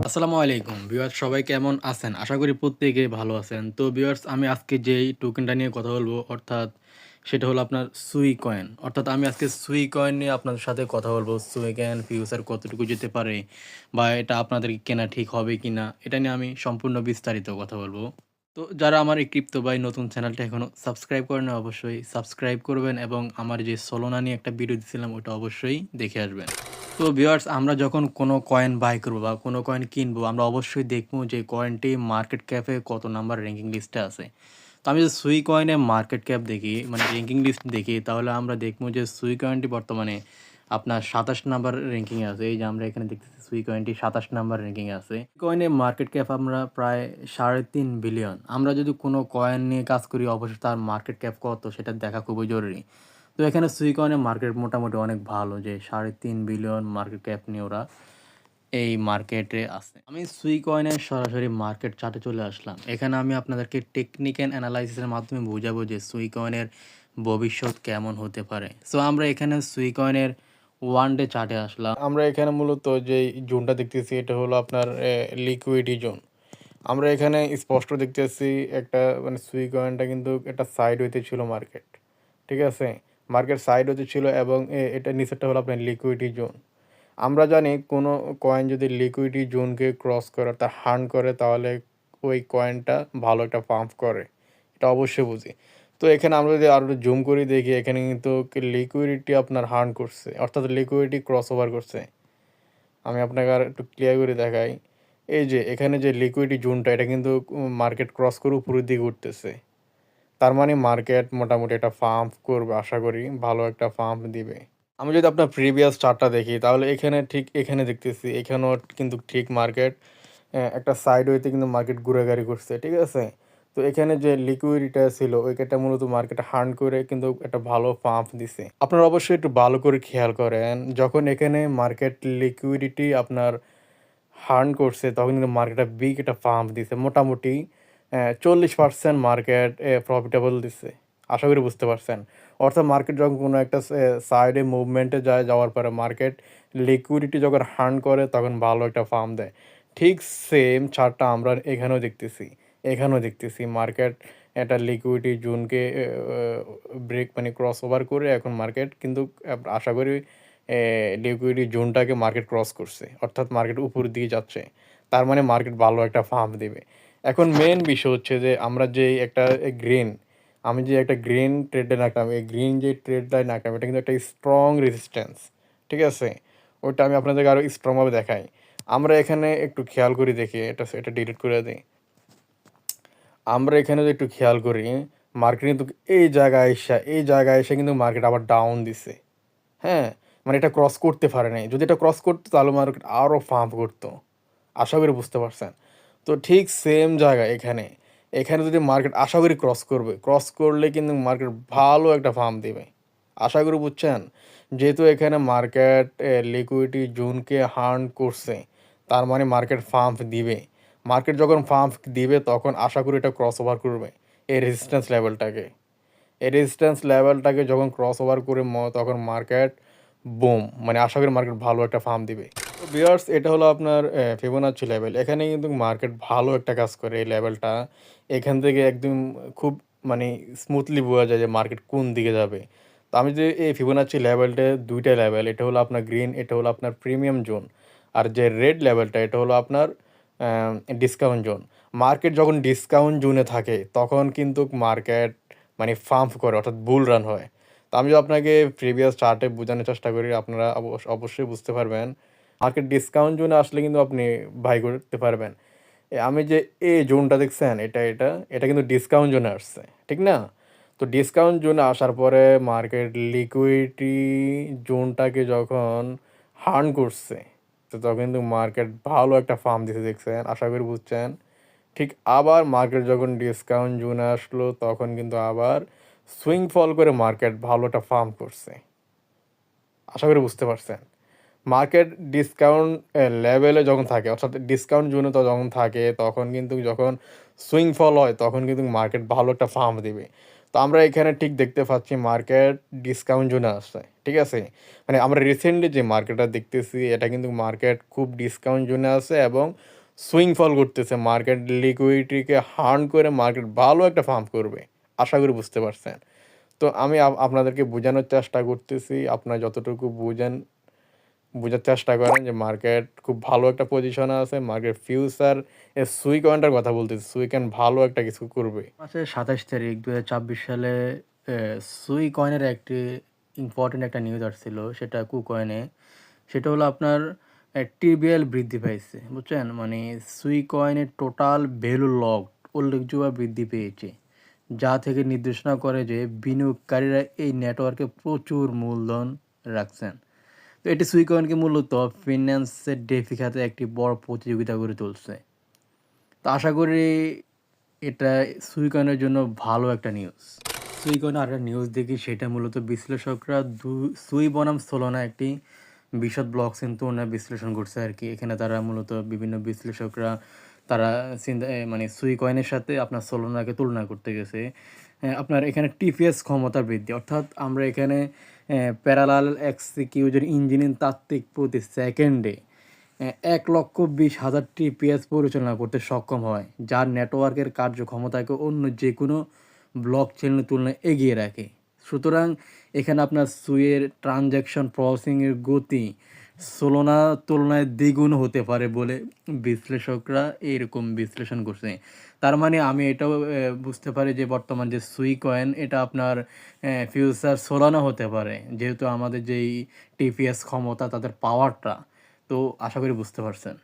আসসালামু আলাইকুম ভিউয়ার্স, সবাই কেমন আছেন? আশা করি প্রত্যেকেই ভালো আছেন। তো ভিউয়ার্স, আমি আজকে যেই টোকেনটা নিয়ে কথা বলবো অর্থাৎ সেটা হলো আপনার সুই কয়েন। অর্থাৎ আমি আজকে সুই কয়েন নিয়ে আপনাদের সাথে কথা বলবো। সুই কয়েন ফিউচার কতটুকু যেতে পারে বা এটা আপনাদের কেনা ঠিক হবে কিনা? এটা নিয়ে আমি সম্পূর্ণ বিস্তারিত কথা বলবো। তো যারা আমার এই ক্রিপ্টো বাই নতুন চ্যানেলটা এখনো সাবস্ক্রাইব করেনি অবশ্যই সাবস্ক্রাইব করবেন এবং আমার যে সোলোনা নিয়ে একটা ভিডিও দিছিলাম ওটা অবশ্যই দেখে আসবেন। তো ভিউয়ার্স, আমরা যখন কোনো কয়েন বাই করবো বা কোনো কয়েন কিনবো, আমরা অবশ্যই দেখবো যে কয়েনটি মার্কেট ক্যাপে কত নাম্বার র্যাঙ্কিং লিস্টে আছে। তো আমি যদি সুই কয়েনে মার্কেট ক্যাপ দেখি, মানে র্যাঙ্কিং লিস্ট দেখি, তাহলে আমরা দেখবো যে সুই কয়েনটি বর্তমানে আপনার ২৭ নাম্বার র্যাঙ্কিংয়ে আছে। এই যে আমরা এখানে দেখতেছি সুই কয়েনটি ২৭ নাম্বার র্যাঙ্কিংয়ে আছে। কয়েনের মার্কেট ক্যাপ আমরা প্রায় ৩.৫ বিলিয়ন। আমরা যদি কোনো কয়েন নিয়ে কাজ করি, অবশ্যই তার মার্কেট ক্যাপ কত সেটা দেখা খুবই জরুরি। তো এখানে সুইকয়েনের মার্কেট মোটামুটি অনেক ভালো, যে ৩.৫ বিলিয়ন মার্কেট ক্যাপ নিয়ে ওরা এই মার্কেটে আছে। আমি সুইকয়েনের সরাসরি মার্কেট চার্টে চলে আসলাম। এখানে আমি আপনাদেরকে টেকনিক্যাল অ্যানালাইসিসের মাধ্যমে বুঝাবো যে সুইকয়েনের ভবিষ্যৎ কেমন হতে পারে। সো আমরা এখানে সুইকয়েনের ওয়ান ডে চার্টে আসলাম। আমরা এখানে মূলত যে জোনটা দেখতেছি এটা হলো আপনার লিকুইডিটি জোন। আমরা এখানে স্পষ্ট দেখতেছি একটা, মানে সুইকয়েনটা কিন্তু একটা সাইড হইতে ছিল মার্কেট। ঠিক আছে? মার্কেট সাইড হতে ছিল এবং এটার নিচেরটা হলো আপনার লিকুইডিটি জোন। আমরা জানি কোনো কয়েন যদি লিকুইডিটি জোনকে ক্রস করে অর্থাৎ হান্ট করে তাহলে ওই কয়েনটা ভালো একটা পাম্প করে। এটা অবশ্যই বুঝি। তো এখানে আমরা যদি আরো জুম করে দেখি, এখানে কিন্তু লিকুইডিটি আপনার হান্ট করছে। অর্থাৎ লিকুইডিটি ক্রস ওভার করছে। আমি আপনাকে আর একটু ক্লিয়ার করে দেখাই। এই যে এখানে যে লিকুইডিটি জোনটা এটা কিন্তু মার্কেট ক্রস করে উপরের দিকে উঠতেছে। তার মানে মার্কেট মোটামুটি একটা পাম্প করবে, আশা করি ভালো একটা পাম্প দিবে। আমি যদি আপনার প্রিভিয়াস চার্টটা দেখি তাহলে এখানে ঠিক এখানে দেখতেছি এখানেও কিন্তু ঠিক মার্কেট একটা সাইড ওয়েতে কিন্তু মার্কেট ঘুরাঘুরি করছে। ঠিক আছে? তো এখানে যে লিকুইডিটা ছিল ওইটা মূলত মার্কেট হান্ট করে কিন্তু একটা ভালো পাম্প দিছে। আপনারা অবশ্যই একটু ভালো করে খেয়াল করেন, যখন এখানে মার্কেট লিকুইডিটি আপনার হার্ন করছে তখন কিন্তু মার্কেটটা বিগ একটা পাম্প দিছে। মোটামুটি 40% মার্কেট প্রফিটেবল দিছে। আশা করি বুঝতে পারছেন। অর্থাৎ মার্কেট যখন কোনো একটা সাইডে মুভমেন্টে যায়, যাওয়ার পরে মার্কেট লিকুইডিটি যখন হার্ন করে তখন ভালো একটা পাম্প দেয়। ঠিক সেম চার্টটা আমরা এখানেও দেখতেছি। এখানেও দেখতেছি মার্কেট একটা লিকুইডিটি জোনকে ব্রেক মানে ক্রস ওভার করে এখন মার্কেট কিন্তু আশা করি লিকুইডিটি জোনটাকে মার্কেট ক্রস করছে। অর্থাৎ মার্কেট উপরের দিকে যাচ্ছে। তার মানে মার্কেট ভালো একটা পাম্প দিবে। এখন মেইন বিষয় হচ্ছে যে আমরা যে একটা গ্রিন আমি যে একটা গ্রিন ট্রেড লাইন আঁকলাম, এই গ্রিন যে ট্রেড লাইন আঁকলাম এটা কিন্তু একটা স্ট্রং রেজিস্ট্যান্স। ঠিক আছে? ওইটা আমি আপনাদেরকে আরও স্ট্রংভাবে দেখাই। আমরা এখানে একটু খেয়াল করি দেখি, এটা ডিলিট করে দেই। আমরা এখানে যদি একটু খেয়াল করি, মার্কেট কিন্তু এই জায়গায় এসে কিন্তু মার্কেট আবার ডাউন দিছে। হ্যাঁ? মানে এটা ক্রস করতে পারে নাই। যদি এটা ক্রস করতো তাহলে মার্কেট আরও পাম্প করতো। আশা করি বুঝতে পারছেন। তো ঠিক সেম জায়গায় এখানে, এখানে যদি মার্কেট আশা করি ক্রস করবে। ক্রস করলে কিন্তু মার্কেট ভালো একটা পাম্প দিবে। আশা করি বুঝছেন? যেহেতু এখানে মার্কেট লিকুইডিটি জোনকে হার্ন করছে, তার মানে মার্কেট পাম্প দিবে। মার্কেট যখন পাম্প দিবে তখন আশা করি এটা ক্রস ওভার করবে এই রেজিস্ট্যান্স লেভেলটাকে। এই রেজিস্ট্যান্স লেভেলটাকে যখন ক্রস ওভার করে তখন মার্কেট বুম, মানে আশা করি মার্কেট ভালো একটা পাম্প দিবে। তো ভিউয়ার্স, এটা হলো আপনার ফিবোনাচ্চি লেভেল। এখানে কিন্তু মার্কেট ভালো একটা কাজ করে এই লেভেলটা। এখান থেকে একদম খুব মানে স্মুথলি বোঝা যায় যে মার্কেট কোন দিকে যাবে। তো আমি যে এই ফিবোনাচ্চি লেভেলটা ২ টা লেভেল, এটা হলো আপনার গ্রিন, এটা হলো আপনার প্রিমিয়াম জোন। আর যে রেড লেভেলটা এটা হলো আপনার ডিসকাউন্ট জোন। মার্কেট যখন ডিসকাউন্ট জোনে থাকে তখন কিন্তু মার্কেট মানে পাম্প করে অর্থাৎ বুল রান হয়। তো আমি যদি আপনাকে প্রিভিয়াস চার্টে বোঝানোর চেষ্টা করি আপনারা অবশ্যই বুঝতে পারবেন। মার্কেট ডিসকাউন্ট জোনে আসলে কিন্তু আপনি বাই করতে পারবেন। আমি যে এই জোনটা দেখছেন এটা কিন্তু ডিসকাউন্ট জোনে আসছে। ঠিক না? তো ডিসকাউন্ট জোনে আসার পরে মার্কেট লিকুইডিটি জোনটাকে যখন হার্ন করছে, তো তখন কিন্তু মার্কেট ভালো একটা পাম্প দিতে দেখছেন। আশা করি বুঝছেন। ঠিক আবার মার্কেট যখন ডিসকাউন্ট জোনে আসলো তখন কিন্তু আবার সুইং ফল করে মার্কেট ভালো একটা পাম্প করছে। আশা করি বুঝতে পারছেন। মার্কেট ডিসকাউন্ট লেভেলে যখন থাকে অর্থাৎ ডিসকাউন্ট জোনে তো যখন থাকে তখন কিন্তু যখন সুইং ফল হয় তখন কিন্তু মার্কেট ভালো একটা পাম্প দিবে। তো আমরা এখানে ঠিক দেখতে পাচ্ছি মার্কেট ডিসকাউন্ট জোনে আসছে। ঠিক আছে? মানে আমরা রিসেন্টলি যে মার্কেটটা দেখতেছি এটা কিন্তু মার্কেট খুব ডিসকাউন্ট জোনে আছে এবং সুইং ফল করতেছে, মার্কেট লিকুইডিটিকে হার্ন করে মার্কেট ভালো একটা পাম্প করবে। আশা করি বুঝতে পারছেন। তো আমি আপনাদেরকে বোঝানোর চেষ্টা করতেছি, আপনারা যতটুকু বোঝার চেষ্টা করেন যে মার্কেট খুব ভালো একটা পজিশনে আছে। মার্কেট ফিউচার সুই কয়েনটার কথা বলতেছি। সুই কয়েন ভালো একটা কিছু করবে। মাসের ২৭ তারিখ ২০২৬ সালে সুই কয়েনের একটি ইম্পর্টেন্ট একটা নিউজ আসছিল, সেটা কুকয়েনে। সেটা হলো আপনার টিবিএল বৃদ্ধি পাইছে, বুঝছেন? মানে সুই কয়েনের টোটাল ভ্যালু উল্লেখযোগ্য বৃদ্ধি পেয়েছে, যা থেকে নির্দেশনা করে যে বিনিয়োগকারীরা এই নেটওয়ার্কে প্রচুর মূলধন রাখছেন। তো এটি সুই কয়েনকে মূলত ফিন্যান্সের ডেফি খাতে একটি বড় প্রতিযোগিতা গড়ে তুলছে। তো আশা করি এটা সুইকয়েনের জন্য ভালো একটা নিউজ। সুইকয়েনের আরেকটা নিউজ দেখি, সেটা মূলত বিশ্লেষকরা সুই বনাম সোলানা একটি বিশদ ব্লক চেইন তুলনায় বিশ্লেষণ করছে আর কি। এখানে তারা মূলত বিভিন্ন বিশ্লেষকরা তারা মানে সুই কয়েনের সাথে আপনার সোলানাকে তুলনা করতে গেছে। আপনার এখানে টিপিএস ক্ষমতা বৃদ্ধি, অর্থাৎ আমরা এখানে প্যারালাল এক্সিকিউশন ইঞ্জিনিয়ারিং তাত্ত্বিক প্রতি সেকেন্ডে ১,২০,০০০ টিপিএস পরিচালনা করতে সক্ষম হয়, যার নেটওয়ার্কের কার্যক্ষমতাকে অন্য যেকোনো ব্লক চেইনের তুলনায় এগিয়ে রাখে। সুতরাং এখানে আপনার সুইয়ের ট্রানজ্যাকশন প্রসেসিংয়ের গতি সোলোনার তুলনায় দ্বিগুণ হতে পারে বলে বিশ্লেষকরা এরকম বিশ্লেষণ করছে। তার মানে আমি এটাও বুঝতে পারি যে বর্তমান যে সুই কয়েন এটা আপনার ফিউচার সোলানা হতে পারে। যেহেতু আমাদের যেই টিপিএস ক্ষমতা তাদের পাওয়ারটা, তো আশা করি বুঝতে পারছেন।